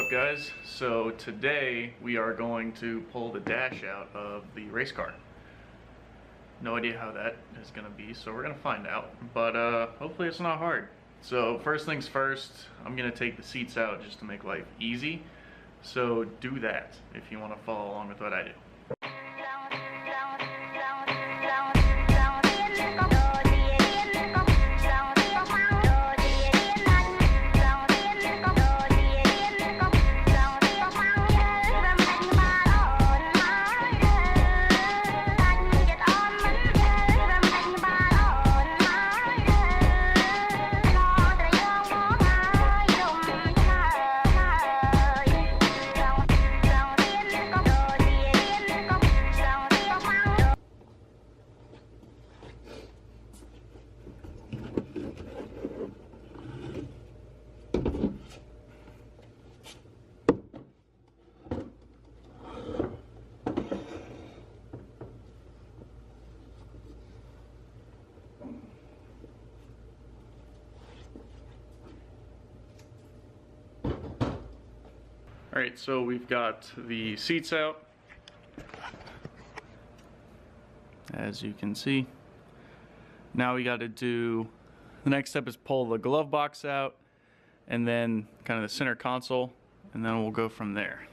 up, guys? So today we are going to pull the dash out of the race car. No idea how that is going to be, so we're going to find out, but hopefully it's not hard. So first things first, I'm going to take the seats out just to make life easy, so do that if you want to follow along with what I do. Alright, so we've got the seats out, as you can see. Now we got to do, the next step is pull the glove box out, and then kind of the center console, and then we'll go from there.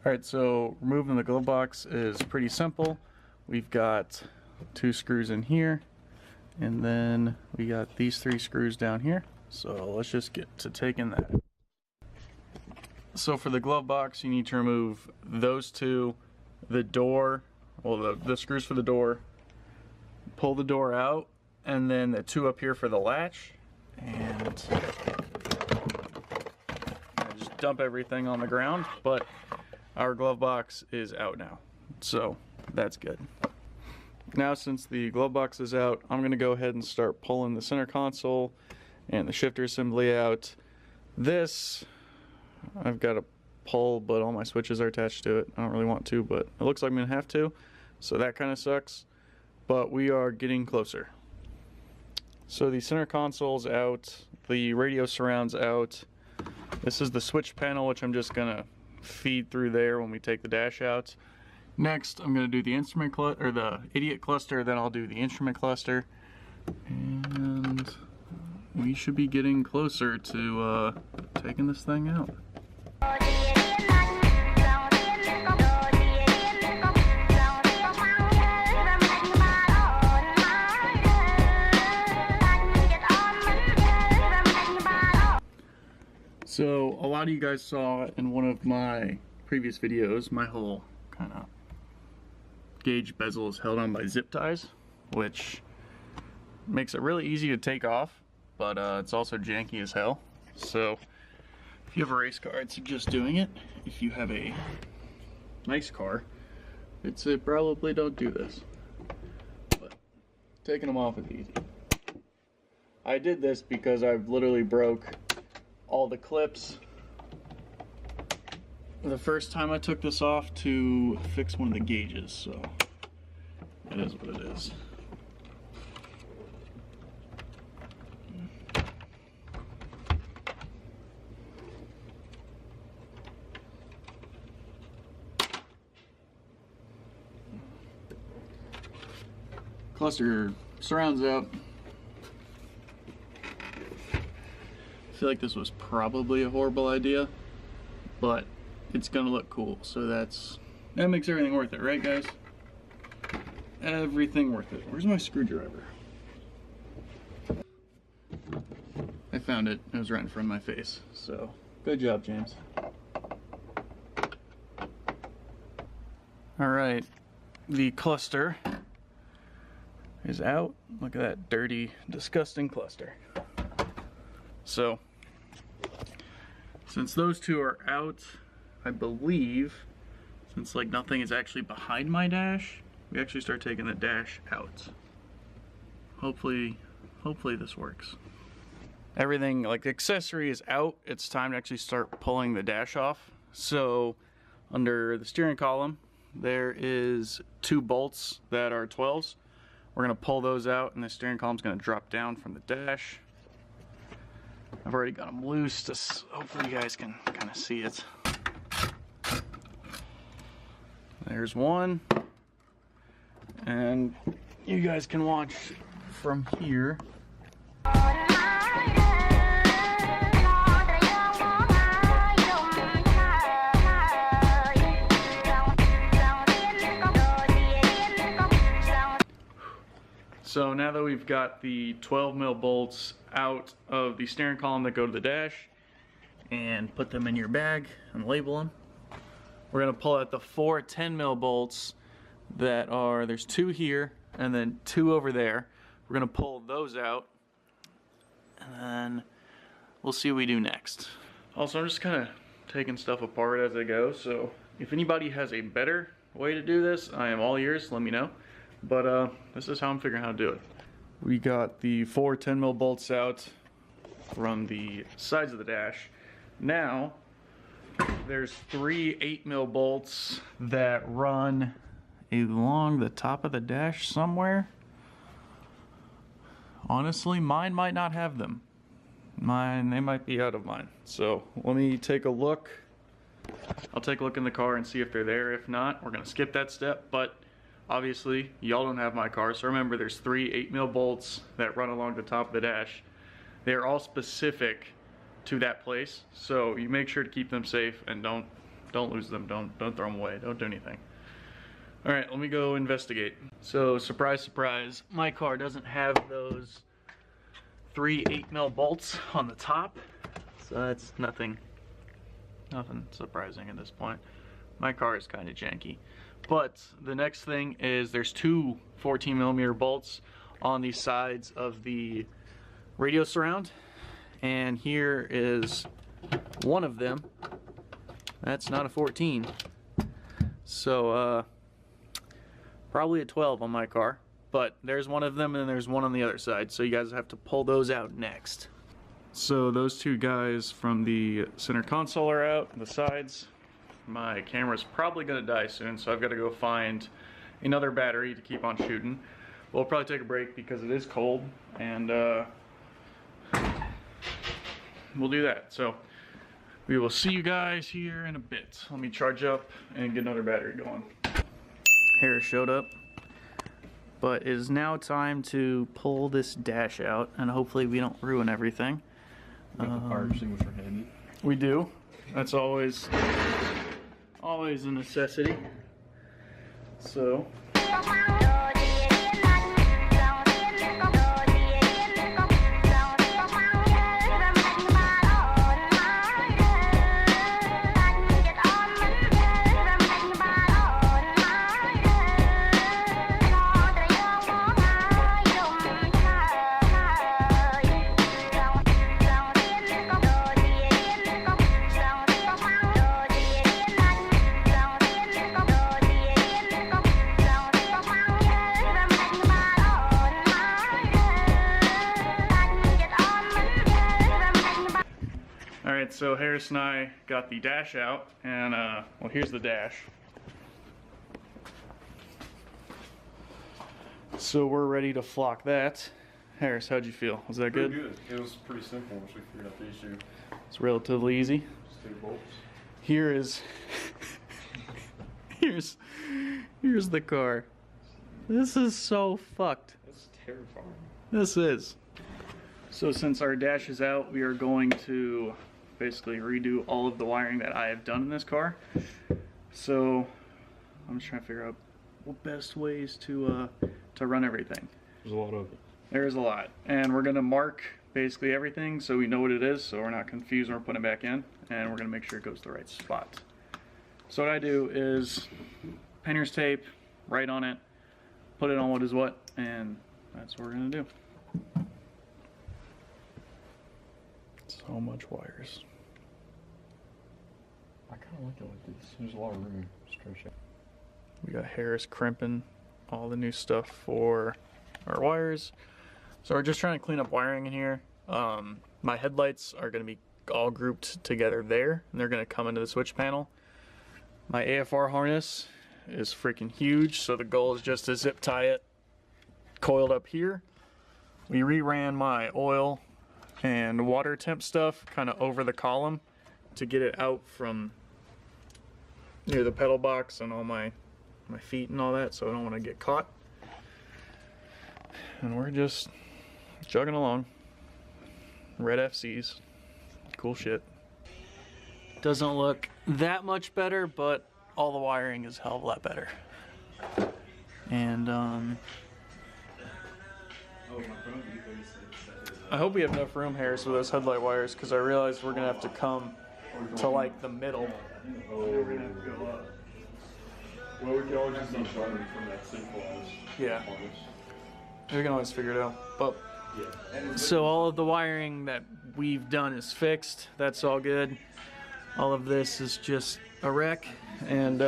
Alright, so removing the glove box is pretty simple. We've got 2 screws in here, and then we got these 3 screws down here. So let's just get to taking that. So for the glove box, you need to remove those 2, the door, well, the screws for the door, pull the door out, and then the 2 up here for the latch, and just dump everything on the ground. But our glove box is out now, so that's good. Now, since the glove box is out, I'm going to go ahead and start pulling the center console and the shifter assembly out. This I've got to pull, but all my switches are attached to it. I don't really want to, but it looks like I'm going to have to, so that kind of sucks. But we are getting closer. So the center console's out, the radio surround's out. This is the switch panel, which I'm just going to feed through there when we take the dash out. Next, I'm going to do the instrument or the idiot cluster, then I'll do the instrument cluster. And we should be getting closer to taking this thing out. So a lot of you guys saw in one of my previous videos, my whole kind of gauge bezel is held on by zip ties, which makes it really easy to take off, but it's also janky as hell. So if you have a race car, I'd suggest doing it. If you have a nice car, I'd say probably don't do this, but taking them off is easy. I did this because I've literally broke all the clips the first time I took this off to fix one of the gauges, so it is what it is. Cluster surrounds out. I feel like this was probably a horrible idea, but it's gonna look cool, so that makes everything worth it, right guys? Everything worth it. Where's my screwdriver? I found it. It was right in front of my face, so good job, James. Alright, the cluster is out. Look at that dirty, disgusting cluster. So, since those 2 are out, I believe, since like nothing is actually behind my dash, we actually start taking the dash out. Hopefully this works. Everything, like the accessory is out, it's time to actually start pulling the dash off. So, under the steering column, there is 2 bolts that are 12s. We're going to pull those out, and the steering column is going to drop down from the dash. I've already got them loose, hopefully you guys can kind of see it. There's one, and you guys can watch from here. So now that we've got the 12mm bolts out of the steering column that go to the dash and put them in your bag and label them, we're going to pull out the 4 10mm bolts that are, there's 2 here and then 2 over there. We're going to pull those out and then we'll see what we do next. Also, I'm just kind of taking stuff apart as I go, so if anybody has a better way to do this, I am all ears, let me know. But this is how I'm figuring how to do it. We got the 4 10mm bolts out from the sides of the dash. Now, there's 3 8mm bolts that run along the top of the dash somewhere. Honestly, mine might not have them. They might be out of mine. So let me take a look. I'll take a look in the car and see if they're there. If not, we're gonna skip that step, but obviously, y'all don't have my car, so remember there's 3 8mm bolts that run along the top of the dash. They're all specific to that place, so you make sure to keep them safe and don't lose them. Don't throw them away. Don't do anything. All right, let me go investigate. So surprise, surprise, my car doesn't have those 3 8mm bolts on the top, so that's nothing surprising at this point. My car is kind of janky. But the next thing is there's 2 14mm bolts on the sides of the radio surround, and here is one of them. That's not a 14, so probably a 12 on my car, but there's one of them and there's one on the other side, so you guys have to pull those out next. So those 2 guys from the center console are out, the sides. My camera's probably gonna die soon, so I've got to go find another battery to keep on shooting. We'll probably take a break because it is cold, and we'll do that. So we will see you guys here in a bit. Let me charge up and get another battery going. Harris showed up, but it is now time to pull this dash out, and hopefully we don't ruin everything. Got the fire extinguisher handy. We do. That's always a necessity. So so Harris and I got the dash out, and well, here's the dash. So we're ready to flock that. Harris, how'd you feel? Was that good? Good. It was pretty simple once we figured out the issue. It's relatively easy. Just 2 bolts. Here is here's the car. This is so fucked. That's terrifying. This is. So since our dash is out, we are going to basically redo all of the wiring that I have done in this car. So I'm just trying to figure out what best ways to run everything. There's a lot of it. There's a lot, and we're gonna mark basically everything so we know what it is, so we're not confused when we're putting it back in, and we're gonna make sure it goes to the right spot. So what I do is painter's tape, write on it, put it on what is what, and that's what we're gonna do. So much wires. I kind of like it like this. There's a lot of room to stretch out. We got Harris crimping all the new stuff for our wires. So we're just trying to clean up wiring in here. My headlights are going to be all grouped together there, and they're going to come into the switch panel. My AFR harness is freaking huge, so the goal is just to zip tie it coiled up here. We reran my oil and water temp stuff kind of over the column to get it out from near the pedal box and all my feet and all that, so I don't want to get caught. And we're just chugging along. Red FCs, cool shit. Doesn't look that much better, but all the wiring is a hell of a lot better. And I hope we have enough room, Harris, with those headlight wires, because I realized we're gonna have to come to like the middle. We're gonna have to go up. Well, we can always just use from that simple as Yeah. We can always figure it out. But so all of the wiring that we've done is fixed. That's all good. All of this is just a wreck. And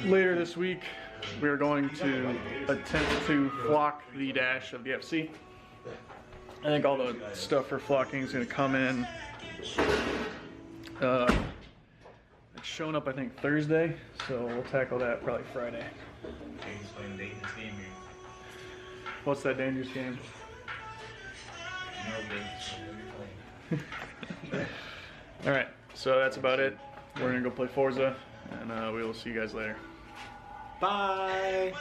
later this week, we are going to attempt to flock the dash of the FC. I think all the stuff for flocking is going to come in. It's showing up, I think, Thursday, so we'll tackle that probably Friday. What's that dangerous game? Alright, so that's about it. We're gonna go play Forza, and we will see you guys later. Bye!